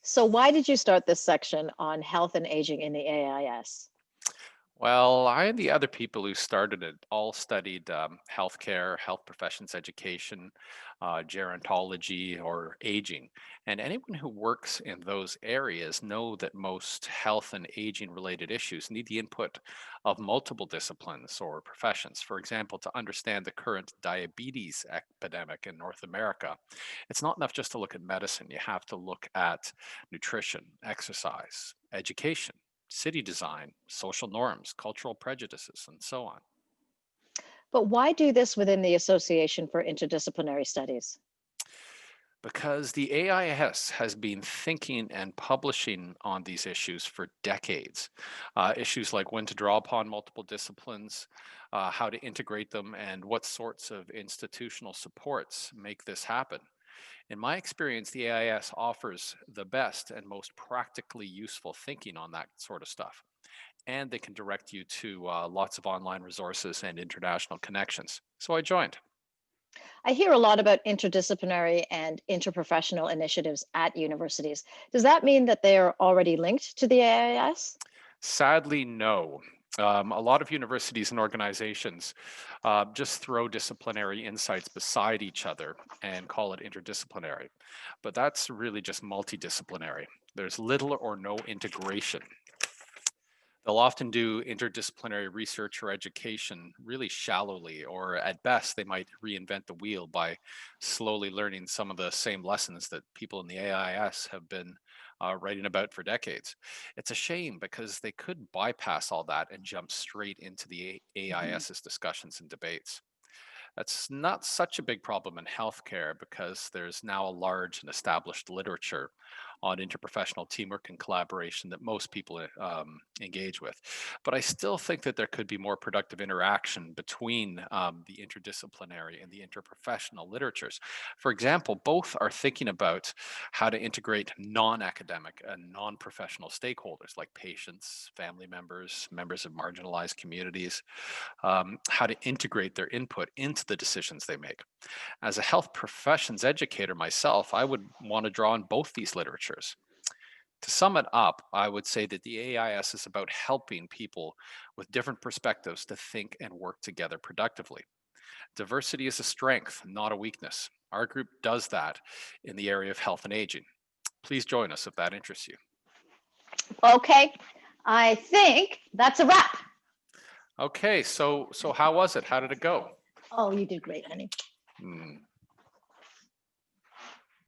So why did you start this section on health and aging in the AIS? Well, I and the other people who started it all studied healthcare, health professions education, gerontology, or aging. And anyone who works in those areas know that most health and aging related issues need the input of multiple disciplines or professions. For example, to understand the current diabetes epidemic in North America, it's not enough just to look at medicine. You have to look at nutrition, exercise, education, city design, social norms, cultural prejudices, and so on. But why do this within the Association for Interdisciplinary Studies? Because the AIS has been thinking and publishing on these issues for decades. Issues like when to draw upon multiple disciplines, how to integrate them, and what sorts of institutional supports make this happen. In my experience, the AIS offers the best and most practically useful thinking on that sort of stuff. And they can direct you to lots of online resources and international connections. So I joined. I hear a lot about interdisciplinary and interprofessional initiatives at universities. Does that mean that they are already linked to the AIS? Sadly, no. A lot of universities and organizations just throw disciplinary insights beside each other and call it interdisciplinary. But that's really just multidisciplinary. There's little or no integration. They'll often do interdisciplinary research or education really shallowly, or at best, they might reinvent the wheel by slowly learning some of the same lessons that people in the AIS have been writing about for decades. It's a shame because they could bypass all that and jump straight into the Mhm. AIS's discussions and debates. That's not such a big problem in healthcare because there's now a large and established literature on interprofessional teamwork and collaboration that most people engage with. But I still think that there could be more productive interaction between the interdisciplinary and the interprofessional literatures. For example, both are thinking about how to integrate non academic and non professional stakeholders like patients, family members, members of marginalized communities, how to integrate their input into the decisions they make. As a health professions educator myself, I would want to draw on both these literatures. To sum it up, I would say that the AIS is about helping people with different perspectives to think and work together productively. Diversity is a strength, not a weakness. Our group does that in the area of health and aging. Please join us if that interests you. Okay, I think that's a wrap. Okay, so how was it? How did it go? Oh, you did great, honey. Hmm.